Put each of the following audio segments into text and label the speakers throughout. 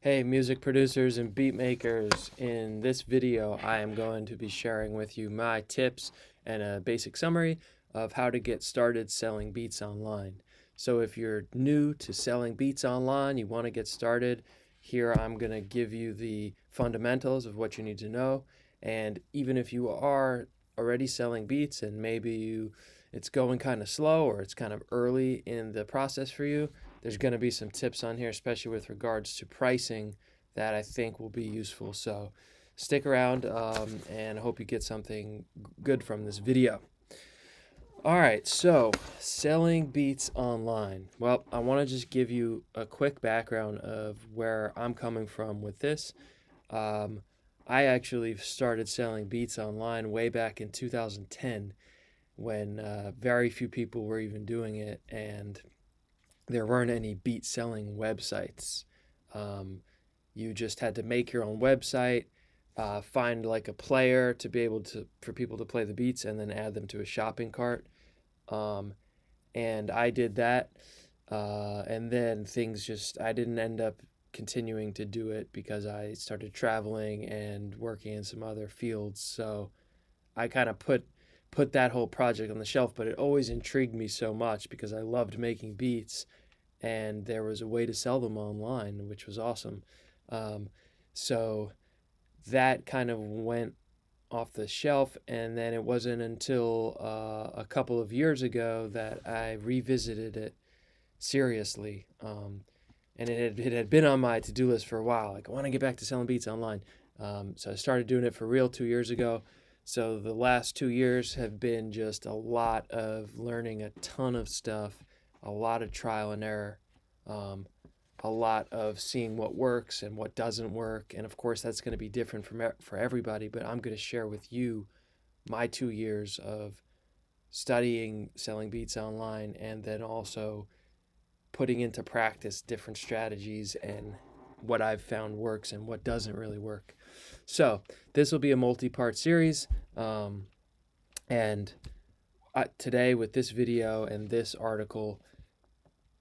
Speaker 1: Hey, music producers and beat makers. In this video, I am going to be sharing with you my tips and a basic summary of how to get started selling beats online. So if you're new to selling beats online, you want to get started, here I'm going to give you the fundamentals of what you need to know. And even if you are already selling beats and it's going kind of slow or it's kind of early in the process for you, there's going to be some tips on here, especially with regards to pricing, that I think will be useful. So stick around and I hope you get something good from this video. All right, so selling beats online. Well, I want to just give you a quick background of where I'm coming from with this. Um, I actually started selling beats online way back in 2010 when very few people were even doing it, and there weren't any beat selling websites. Um, you just had to make your own website, find like a player to be able to for people to play the beats, and then add them to a shopping cart. Um, and I did that, and then things just I didn't end up continuing to do it because I started traveling and working in some other fields. So I kind of put that whole project on the shelf, but it always intrigued me so much because I loved making beats and there was a way to sell them online, which was awesome. Um, so that kind of went off the shelf, and then it wasn't until a couple of years ago that I revisited it seriously. And it had been on my to do list for a while. Like, I want to get back to selling beats online. So I started doing it for real 2 years ago. So the last 2 years have been just a lot of learning a ton of stuff, a lot of trial and error, um, a lot of seeing what works and what doesn't work. And of course, that's going to be different for everybody. But I'm going to share with you my 2 years of studying selling beats online and then also putting into practice different strategies and what I've found works and what doesn't really work. So this will be a multi-part series, and today with this video and this article,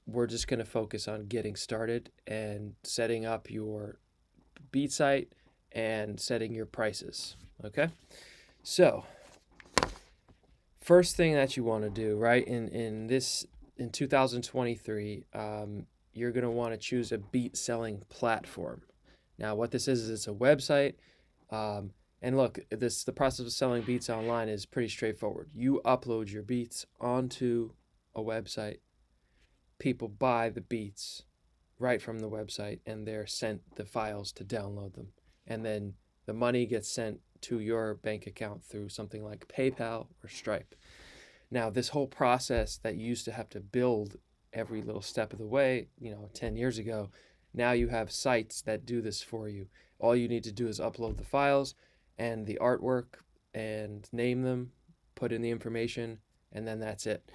Speaker 1: we're just going to focus on getting started and setting up your beat site and setting your prices. Okay, so first thing that you want to do, right, in 2023, you're going to want to choose a beat selling platform. Now, what this is it's a website. And look, the process of selling beats online is pretty straightforward. You upload your beats onto a website. People buy the beats right from the website, and they're sent the files to download them. And then the money gets sent to your bank account through something like PayPal or Stripe. Now, this whole process that you used to have to build every little step of the way, 10 years ago, now you have sites that do this for you. All you need to do is upload the files and the artwork and name them, put in the information, and then that's it.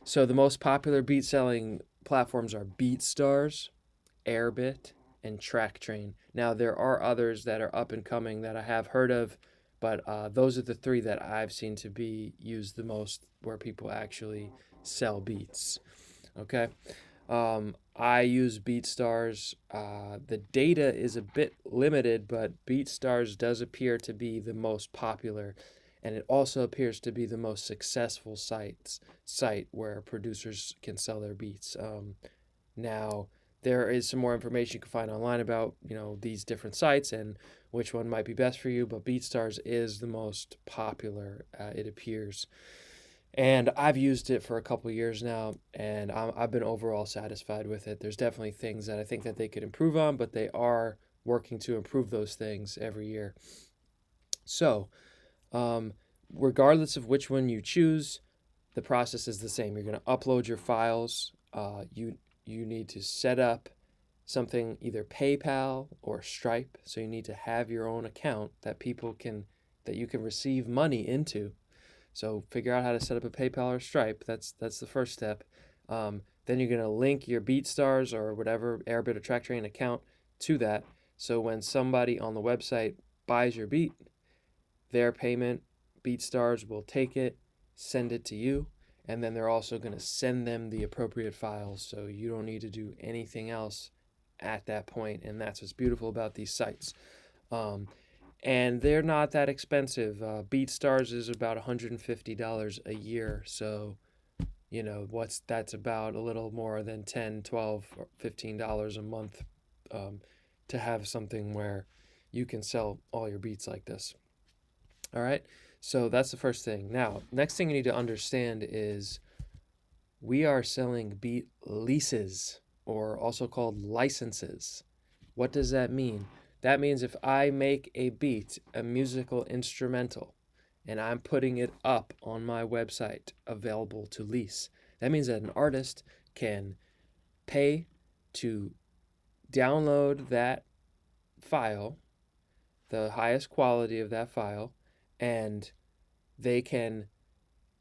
Speaker 1: So the most popular beat selling platforms are BeatStars, Airbit, and TrackTrain. Now, there are others that are up and coming that I have heard of, but those are the three that I've seen to be used the most where people actually sell beats. Okay. I use BeatStars. The data is a bit limited, but BeatStars does appear to be the most popular, and it also appears to be the most successful site where producers can sell their beats. Now, there is some more information you can find online about these different sites and which one might be best for you. But BeatStars is the most popular, it appears, and I've used it for a couple of years now, and I've been overall satisfied with it. There's definitely things that I think that they could improve on, but they are working to improve those things every year. So, um, regardless of which one you choose, the process is the same. You're going to upload your files. You need to set up something, either PayPal or Stripe. So you need to have your own account that you can receive money into. So figure out how to set up a PayPal or Stripe. That's the first step. Then you're gonna link your BeatStars or whatever Airbit or TrackTrain account to that. So when somebody on the website buys your beat, their payment, BeatStars will take it, send it to you, and then they're also going to send them the appropriate files. So you don't need to do anything else at that point, and that's what's beautiful about these sites. Um, and they're not that expensive. BeatStars is about $150 a year, so what's that's about a little more than 10, 12, or $15 a month, um, to have something where you can sell all your beats like this. All right, so that's the first thing. Now, next thing you need to understand is we are selling beat leases, or also called licenses. What does that mean? That means if I make a beat, a musical instrumental, and I'm putting it up on my website available to lease, that means that an artist can pay to download that file, the highest quality of that file, and they can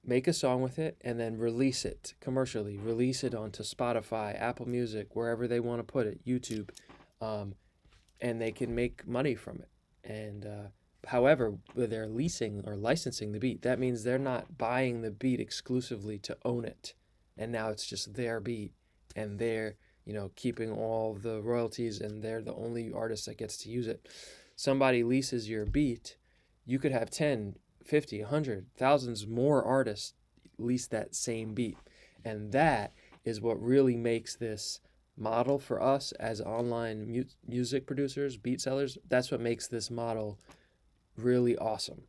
Speaker 1: make a song with it and then release it commercially, release it onto Spotify, Apple Music, wherever they want to put it, YouTube, um, and they can make money from it. And however, they're leasing or licensing the beat, that means they're not buying the beat exclusively to own it, and now it's just their beat, and they're keeping all the royalties, and they're the only artist that gets to use it. Somebody leases your beat, you could have 10, 50, 100, thousands more artists lease that same beat, and that is what really makes this model for us as online music producers, beat sellers. That's what makes this model really awesome.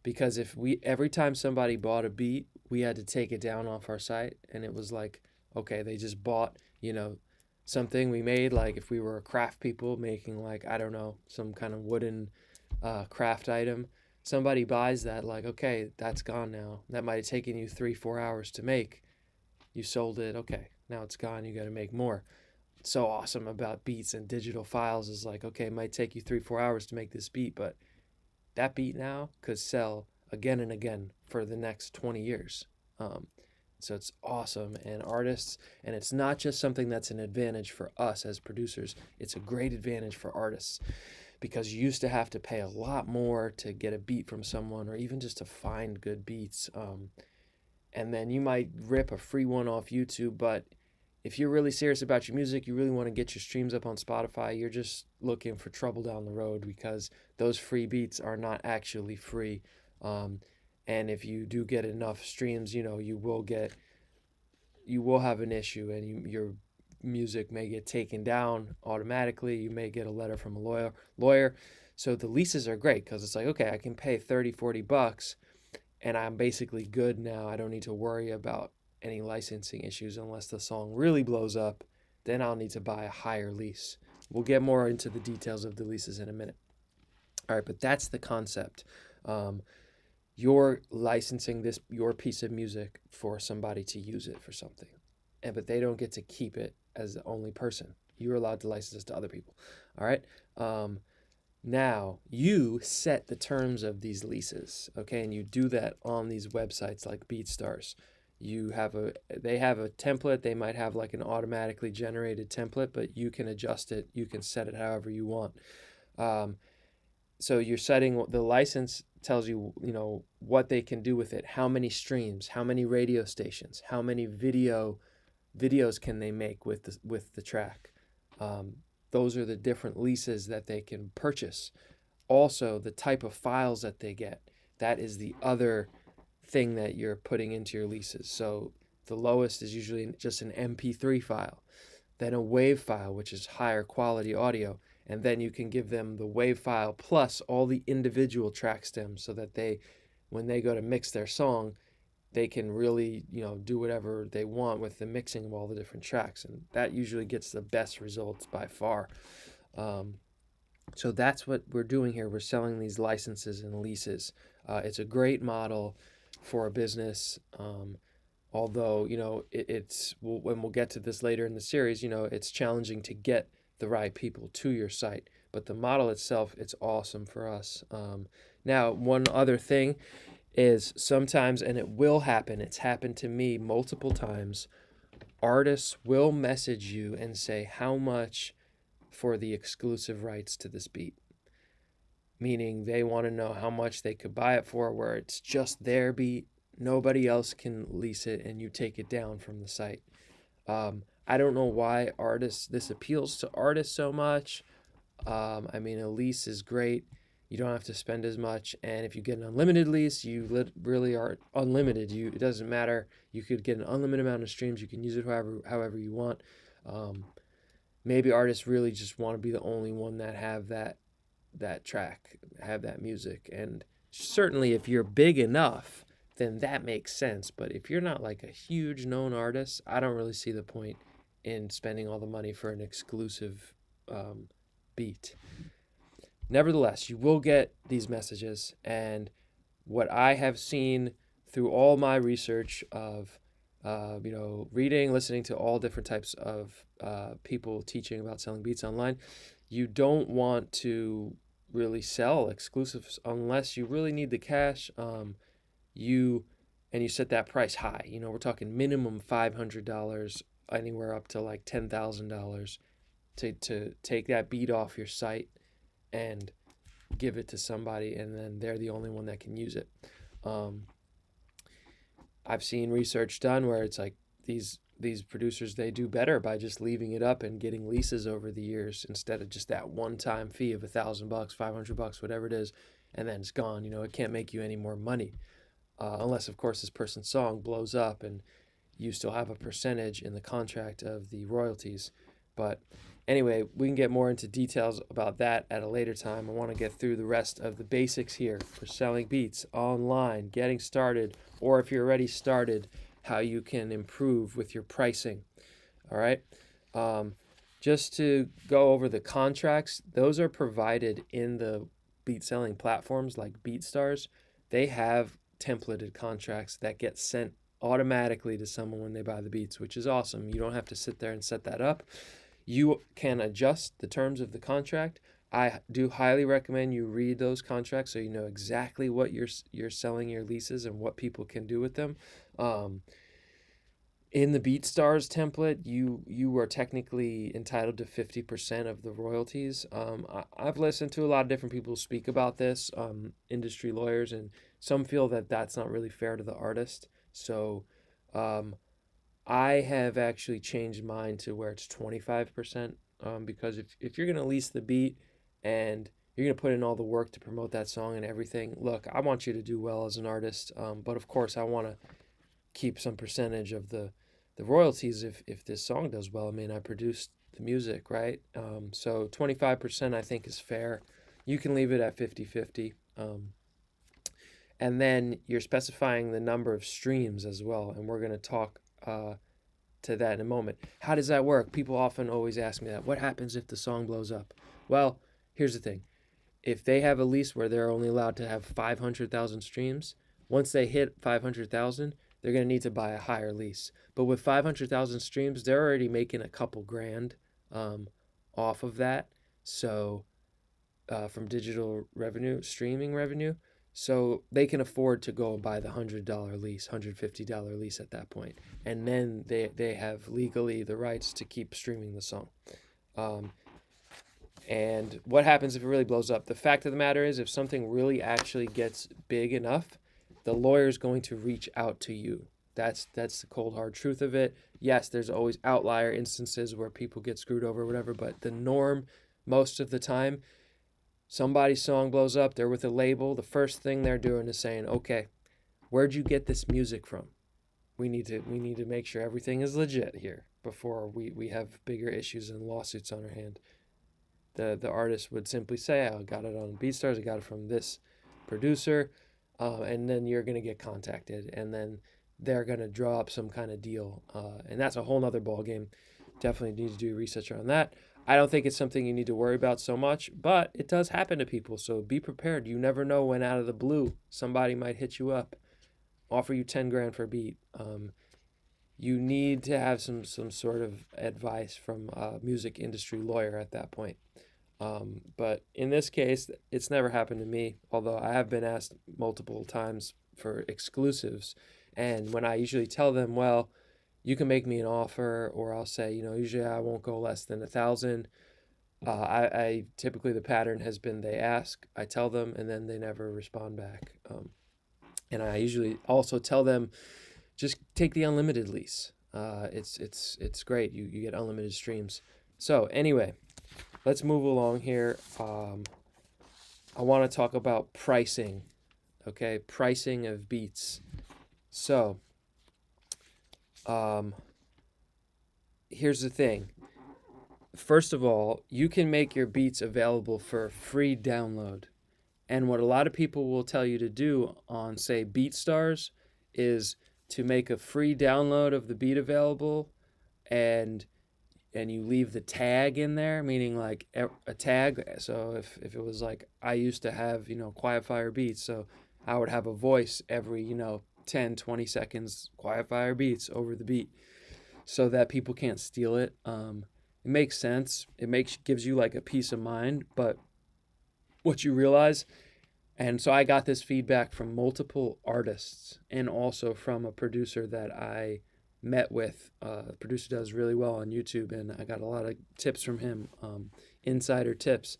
Speaker 1: Because if we every time somebody bought a beat, we had to take it down off our site, and it was like, okay, they just bought, something we made. Like if we were craft people making, like, I don't know, some kind of wooden craft item, somebody buys that, like, okay, that's gone now. That might have taken you 3-4 hours to make. You sold it, okay, now it's gone. You got to make more. So awesome about beats and digital files is like, okay, it might take you 3-4 hours to make this beat, but that beat now could sell again and again for the next 20 years. Um, so it's awesome. And artists, and it's not just something that's an advantage for us as producers, it's a great advantage for artists, because you used to have to pay a lot more to get a beat from someone, or even just to find good beats. And then you might rip a free one off YouTube, but if you're really serious about your music, you really want to get your streams up on Spotify, you're just looking for trouble down the road, because those free beats are not actually free. Um, and if you do get enough streams, you will have an issue, and your music may get taken down automatically. You may get a letter from a lawyer. So the leases are great, because it's like, okay, I can pay 30, 40 bucks, and I'm basically good now. I don't need to worry about any licensing issues unless the song really blows up. Then I'll need to buy a higher lease. We'll get more into the details of the leases in a minute. All right, but that's the concept. Um, you're licensing your piece of music for somebody to use it for something, but they don't get to keep it as the only person. You're allowed to license this to other people. All right. Now you set the terms of these leases, okay, and you do that on these websites like BeatStars. They have a template. They might have like an automatically generated template, but you can adjust it. You can set it however you want. Um, so you're setting the license tells you what they can do with it, how many streams, how many radio stations, how many videos can they make with the track. Those are the different leases that they can purchase. Also, the type of files that they get, that is the other thing that you're putting into your leases. So the lowest is usually just an MP3 file, then a WAV file, which is higher quality audio, and then you can give them the WAV file plus all the individual track stems, so that when they go to mix their song, they can really do whatever they want with the mixing of all the different tracks, and that usually gets the best results by far. So that's what we're doing here. We're selling these licenses and leases. It's a great model for a business. Although when we'll get to this later in the series, it's challenging to get the right people to your site, but the model itself, it's awesome for us. Now, one other thing is sometimes, and it will happen, it's happened to me multiple times, artists will message you and say how much for the exclusive rights to this beat, meaning they want to know how much they could buy it for, where it's just their beat, nobody else can lease it, and you take it down from the site. I don't know why this appeals to artists so much. I mean, a lease is great. You don't have to spend as much, and if you get an unlimited lease, you really are unlimited. It doesn't matter. You could get an unlimited amount of streams. You can use it however you want. Um, Maybe artists really just want to be the only one that have that track, have that music, and certainly if you're big enough, then that makes sense. But if you're not like a huge known artist, I don't really see the point in spending all the money for an exclusive um, beat. Nevertheless, you will get these messages, and what I have seen through all my research of reading, listening to all different types of people teaching about selling beats online, you don't want to really sell exclusives unless you really need the cash. You and you set that price high. We're talking minimum $500, anywhere up to like $10,000 to take that beat off your site and give it to somebody, and then they're the only one that can use it. Um, I've seen research done where it's like these producers, they do better by just leaving it up and getting leases over the years instead of just that one-time fee of $1,000, $500, whatever it is, and then it's gone. It can't make you any more money unless, of course, this person's song blows up and you still have a percentage in the contract of the royalties. But anyway, we can get more into details about that at a later time. I want to get through the rest of the basics here for selling beats online, getting started, or if you're already started, how you can improve with your pricing. All right. Just to go over the contracts, those are provided in the beat selling platforms like BeatStars. They have templated contracts that get sent automatically to someone when they buy the beats, which is awesome. You don't have to sit there and set that up. You can adjust the terms of the contract. I do highly recommend you read those contracts so you know exactly what you're selling your leases and what people can do with them. In the BeatStars template, you are technically entitled to 50% of the royalties. I've listened to a lot of different people speak about this, industry lawyers, and some feel that that's not really fair to the artist. So I have actually changed mine to where it's 25%, because if you're going to lease the beat and you're going to put in all the work to promote that song and everything, look, I want you to do well as an artist, but of course I want to keep some percentage of the royalties if this song does well. I mean, I produced the music, right? So 25% I think is fair. You can leave it at 50-50. And then you're specifying the number of streams as well, and we're going to talk to that in a moment. How does that work? People often always ask me that. What happens if the song blows up? Well, here's the thing. If they have a lease where they're only allowed to have 500,000 streams, once they hit 500,000, they're going to need to buy a higher lease. But with 500,000 streams, they're already making a couple grand off of that. So from digital revenue, streaming revenue. So they can afford to go and buy the $100 lease, $150 lease at that point. And then they have legally the rights to keep streaming the song. And what happens if it really blows up? The fact of the matter is, if something really actually gets big enough, the lawyer's going to reach out to you. That's the cold hard truth of it. Yes, there's always outlier instances where people get screwed over or whatever, but the norm most of the time, somebody's song blows up, they're with a label, the first thing they're doing is saying, okay, where'd you get this music from? We need to make sure everything is legit here before we have bigger issues and lawsuits on our hand. The artist would simply say, I got it on BeatStars, I got it from this producer, and then you're going to get contacted, and then they're going to draw up some kind of deal, and that's a whole nother ballgame. Definitely need to do research on that. I don't think it's something you need to worry about so much, but it does happen to people, so be prepared. You never know when out of the blue somebody might hit you up, offer you 10 grand for a beat. You need to have some sort of advice from a music industry lawyer at that point. But in this case, it's never happened to me, although I have been asked multiple times for exclusives. And when I usually tell them, well, you can make me an offer, or I'll say, usually I won't go less than 1,000. I typically, the pattern has been they ask, I tell them, and then they never respond back. And I usually also tell them, just take the unlimited lease. It's great. You get unlimited streams. So anyway, let's move along here. I want to talk about pricing. Okay, pricing of beats. So um, here's the thing. First of all, you can make your beats available for free download. And what a lot of people will tell you to do on, say, BeatStars is to make a free download of the beat available, and you leave the tag in there, meaning like a tag. So if it was like, I used to have, Quiet Fire Beats, so I would have a voice every, 10, 20 seconds, Quiet Fire Beats over the beat, so that people can't steal it. It makes sense. Gives you like a peace of mind, but what you realize, and so I got this feedback from multiple artists and also from a producer that I met with. The producer does really well on YouTube, and I got a lot of tips from him, insider tips.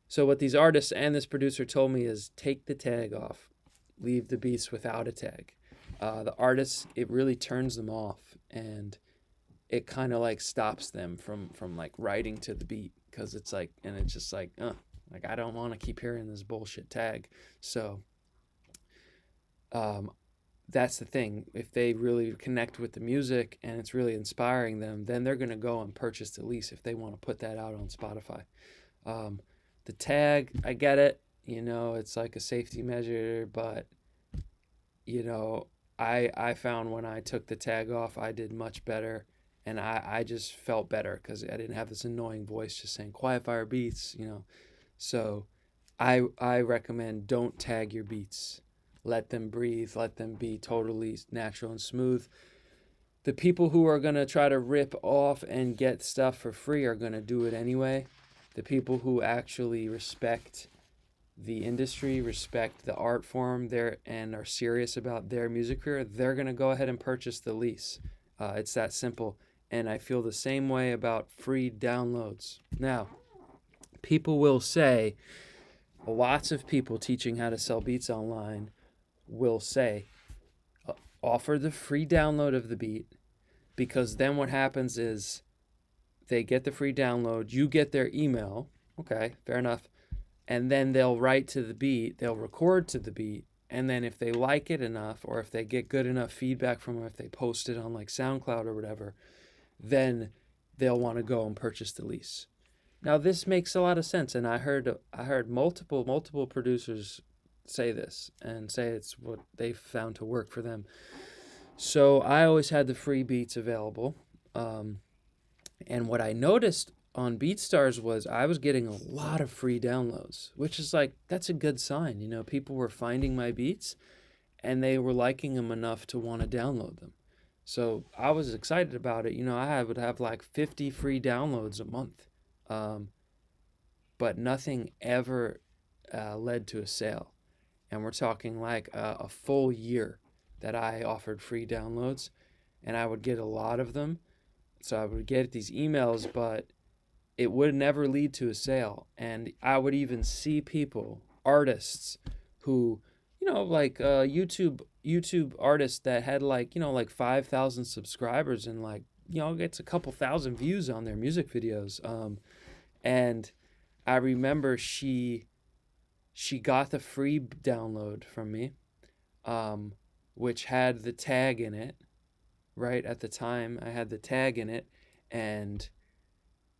Speaker 1: So what these artists and this producer told me is take the tag off, leave the beats without a tag. The artists, it really turns them off, and it kind of like stops them from like writing to the beat, because it's like, and it's just like, I don't want to keep hearing this bullshit tag. So that's the thing. If they really connect with the music and it's really inspiring them, then they're going to go and purchase the lease if they want to put that out on Spotify. The tag, I get it. It's like a safety measure, but, I found when I took the tag off, I did much better. And I just felt better because I didn't have this annoying voice just saying Quiet Fire Beats, So I recommend don't tag your beats. Let them breathe. Let them be totally natural and smooth. The people who are going to try to rip off and get stuff for free are going to do it anyway. The people who actually respect the industry, respect the art form there, and are serious about their music career, they're going to go ahead and purchase the lease. It's that simple. And I feel the same way about free downloads. Now, people will say, lots of people teaching how to sell beats online will say, offer the free download of the beat, because then what happens is they get the free download, you get their email, okay, fair enough, and then they'll write to the beat, they'll record to the beat, and then if they like it enough, or if they get good enough feedback from them, if they post it on like SoundCloud or whatever, then they'll want to go and purchase the lease. Now this makes a lot of sense, and I heard multiple producers say this and say it's what they found to work for them. So I always had the free beats available, and what I noticed on BeatStars was I was getting a lot of free downloads, which is like, that's a good sign. People were finding my beats, and they were liking them enough to want to download them. So I was excited about it. I would have like 50 free downloads a month. But nothing ever led to a sale. And we're talking like a full year that I offered free downloads, and I would get a lot of them. So I would get these emails, but it would never lead to a sale. And I would even see people, artists, who, like YouTube artists that had like 5,000 subscribers and like, gets a couple thousand views on their music videos. And I remember she got the free download from me, which had the tag in it. Right at the time, I had the tag in it, and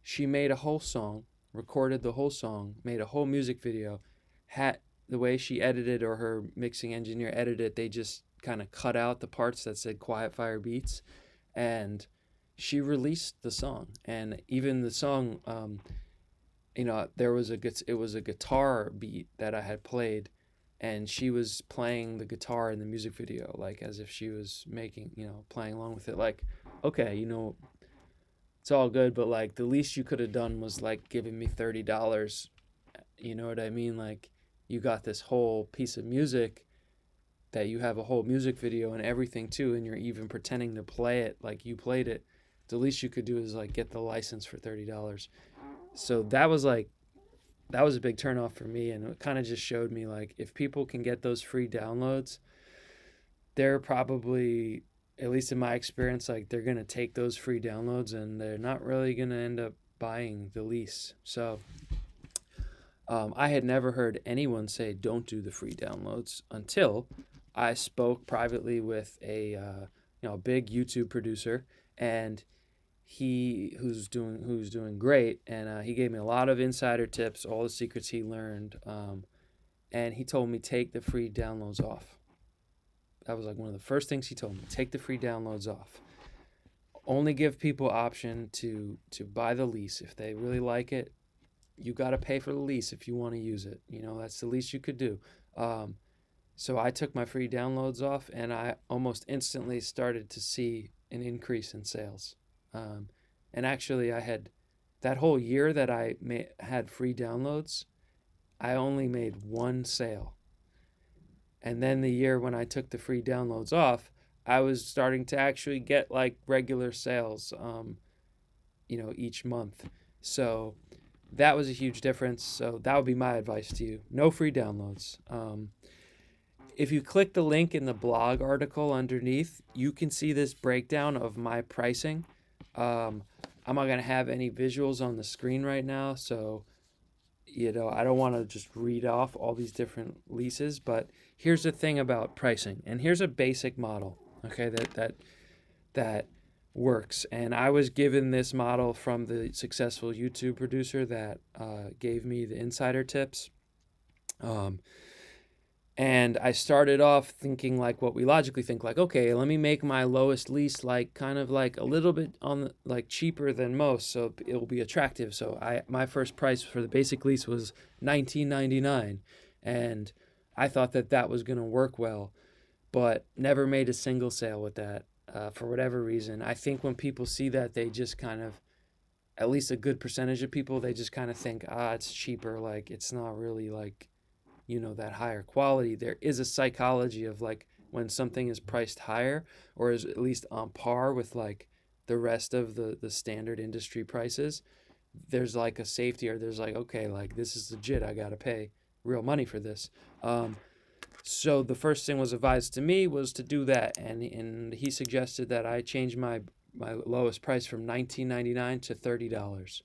Speaker 1: she made a whole song, recorded the whole song, made a whole music video. Had the way she edited, or her mixing engineer edited it, they just kind of cut out the parts that said Quiet Fire Beats, and she released the song. And even the song, it was a guitar beat that I had played, and she was playing the guitar in the music video, like as if she was making, playing along with it. Like, okay, it's all good, but like the least you could have done was like giving me $30. You know what I mean? Like, you got this whole piece of music that you have a whole music video and everything too, and you're even pretending to play it like you played it. The least you could do is like get the license for $30. So that was a big turnoff for me, and it kind of just showed me like, if people can get those free downloads, they're probably at least in my experience, like they're gonna take those free downloads and they're not really gonna end up buying the lease. So I had never heard anyone say don't do the free downloads until I spoke privately with a big YouTube producer, and who's doing great, and he gave me a lot of insider tips, all the secrets he learned, and he told me take the free downloads off. That was like one of the first things he told me. Take the free downloads off. Only give people option to buy the lease if they really like it. You got to pay for the lease if you want to use it. That's the least you could do. So I took my free downloads off, and I almost instantly started to see an increase in sales. And actually, I had that whole year that I had free downloads, I only made one sale. And then the year when I took the free downloads off, I was starting to actually get like regular sales, each month. So that was a huge difference. So that would be my advice to you. No free downloads. If you click the link in the blog article underneath, you can see this breakdown of my pricing. I'm not going to have any visuals on the screen right now. So, I don't want to just read off all these different leases, but here's the thing about pricing. And here's a basic model, okay, that works. And I was given this model from the successful YouTube producer that gave me the insider tips. And I started off thinking like what we logically think, like, okay, let me make my lowest lease like kind of like a little bit on the, like cheaper than most, so it'll be attractive. So my first price for the basic lease was $19.99, and I thought that was going to work well, but never made a single sale with that for whatever reason. I think when people see that, they just kind of, at least a good percentage of people, they just kind of think, it's cheaper, like it's not really like that higher quality. There is a psychology of like when something is priced higher or is at least on par with like the rest of the standard industry prices, there's like a safety, or there's like, okay, like this is legit, I gotta pay real money for this. So the first thing was advised to me was to do that, and he suggested that I change my lowest price from $19.99 to $30.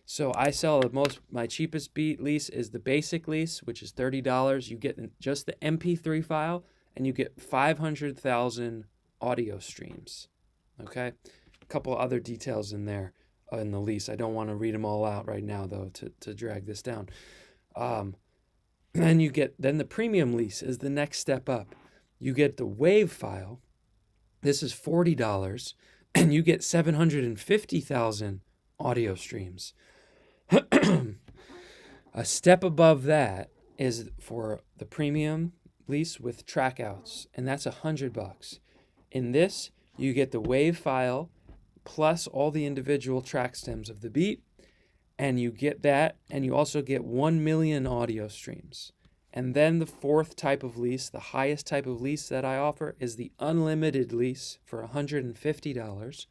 Speaker 1: So I sell my cheapest beat lease is the basic lease, which is $30. You get just the MP3 file, and you get 500,000 audio streams. Okay, a couple other details in there in the lease. I don't want to read them all out right now though to drag this down. Then the premium lease is the next step up. You get the WAV file. This is $40, and you get 750,000 audio streams. A step above that is for the premium lease with trackouts, and that's $100. In this, you get the WAV file plus all the individual track stems of the beat, and you get that, and you also get 1 million audio streams. And then the fourth type of lease, the highest type of lease that I offer, is the unlimited lease for $150.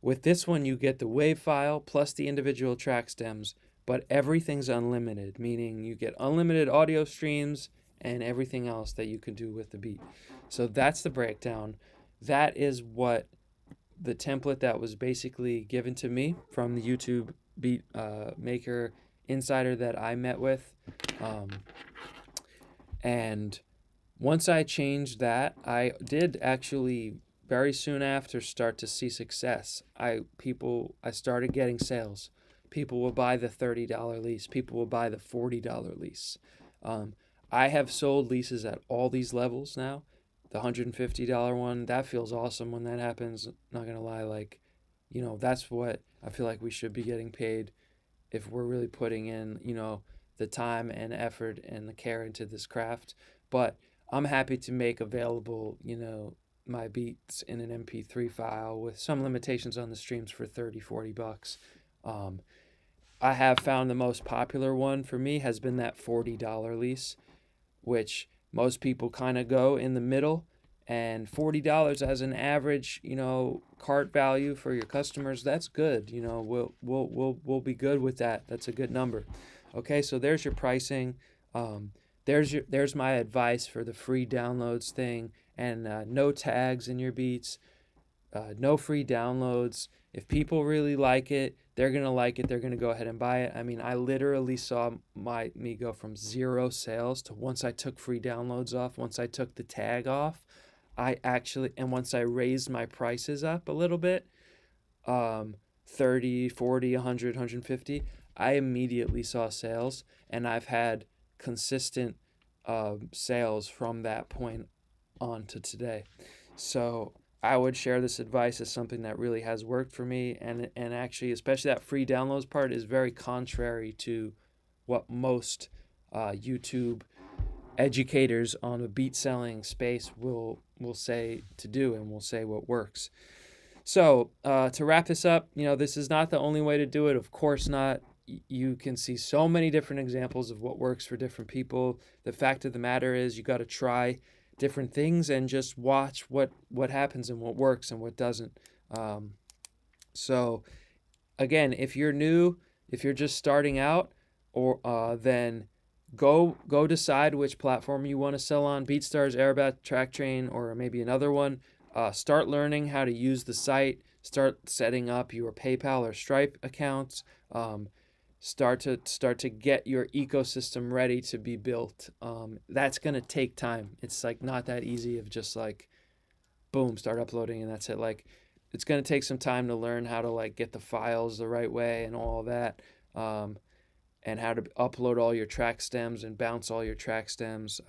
Speaker 1: With this one, you get the WAV file plus the individual track stems, but everything's unlimited, meaning you get unlimited audio streams and everything else that you can do with the beat. So that's the breakdown. That is what the template that was basically given to me from the YouTube beat maker insider that I met with. And once I changed that, I did actually very soon after start to see success. I started getting sales. People will buy the $30 lease. People will buy the $40 lease. I have sold leases at all these levels now. The $150 one, that feels awesome when that happens. Not gonna lie, like, that's what I feel like we should be getting paid if we're really putting in, the time and effort and the care into this craft. But I'm happy to make available, my beats in an MP3 file with some limitations on the streams for $30-$40. I have found the most popular one for me has been that $40 lease, which most people kind of go in the middle, and $40 as an average, cart value for your customers, that's good. We'll be good with that. That's a good number. Okay, so there's your pricing. There's my advice for the free downloads thing and no tags in your beats, no free downloads. If people really like it, they're gonna like it. They're gonna go ahead and buy it. I mean, I literally saw me go from 0 sales to, once I took free downloads off, once I took the tag off, and once I raised my prices up a little bit, 30, 40, 100, 150, I immediately saw sales, and I've had consistent sales from that point on to today. So I would share this advice as something that really has worked for me, and actually, especially that free downloads part is very contrary to what most YouTube educators on the beat selling space will say to do, and will say what works. So to wrap this up, this is not the only way to do it. Of course not. You can see so many different examples of what works for different people. The fact of the matter is, you got to try different things and just watch what happens and what works and what doesn't. So again, if you're new, if you're just starting out, or then go decide which platform you want to sell on: BeatStars, Airbat, TrackTrain, or maybe another one. Start learning how to use the site. Start setting up your PayPal or Stripe accounts. Start to get your ecosystem ready to be built. That's gonna take time. It's like not that easy of just like, boom, start uploading and that's it. Like, it's gonna take some time to learn how to like get the files the right way and all that, and how to upload all your track stems and bounce all your track stems.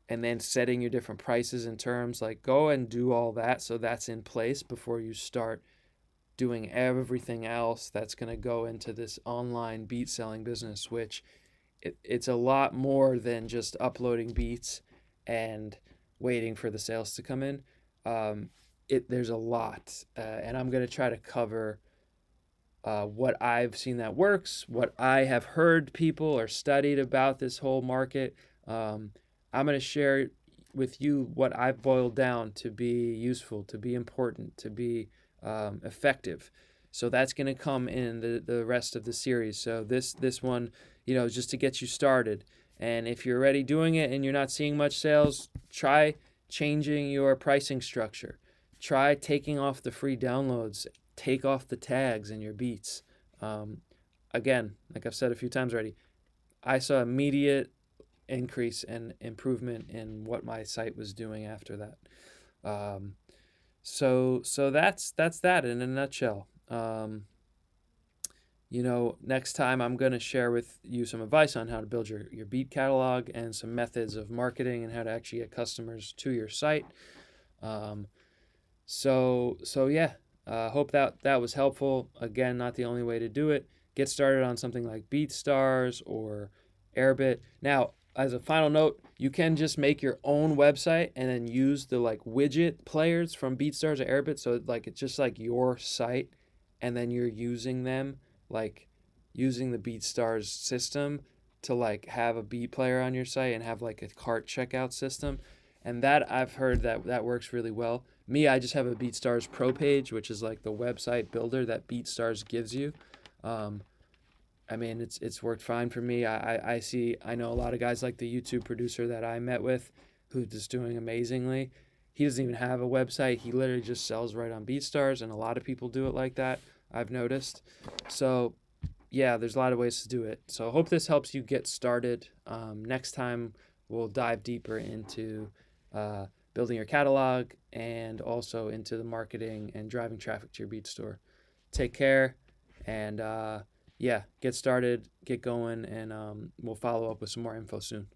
Speaker 1: And then setting your different prices and terms. Like, go and do all that, so that's in place before you start doing everything else that's going to go into this online beat selling business, which it's a lot more than just uploading beats and waiting for the sales to come in. There's a lot, and I'm going to try to cover what I've seen that works, what I have heard people or studied about this whole market. I'm going to share with you what I've boiled down to be useful, to be important, to be effective. So that's going to come in the rest of the series. So this one, is just to get you started. And if you're already doing it and you're not seeing much sales, try changing your pricing structure. Try taking off the free downloads. Take off the tags in your beats. Again, like I've said a few times already, I saw immediate increase and improvement in what my site was doing after that. So that's that in a nutshell. Next time I'm going to share with you some advice on how to build your beat catalog and some methods of marketing and how to actually get customers to your site. So yeah, hope that was helpful. Again, not the only way to do it. Get started on something like BeatStars or Airbit. Now, as a final note, you can just make your own website and then use the like widget players from BeatStars or Airbit. So like it's just like your site, and then you're using them, like using the BeatStars system to like have a beat player on your site and have like a cart checkout system. And that I've heard that works really well. Me, I just have a BeatStars Pro page, which is like the website builder that BeatStars gives you. I mean, it's worked fine for me. I know a lot of guys like the YouTube producer that I met with, who's just doing amazingly. He doesn't even have a website. He literally just sells right on BeatStars, and a lot of people do it like that, I've noticed. So yeah, there's a lot of ways to do it. So I hope this helps you get started. Next time we'll dive deeper into building your catalog and also into the marketing and driving traffic to your beat store. Take care, and yeah, get started, get going, and we'll follow up with some more info soon.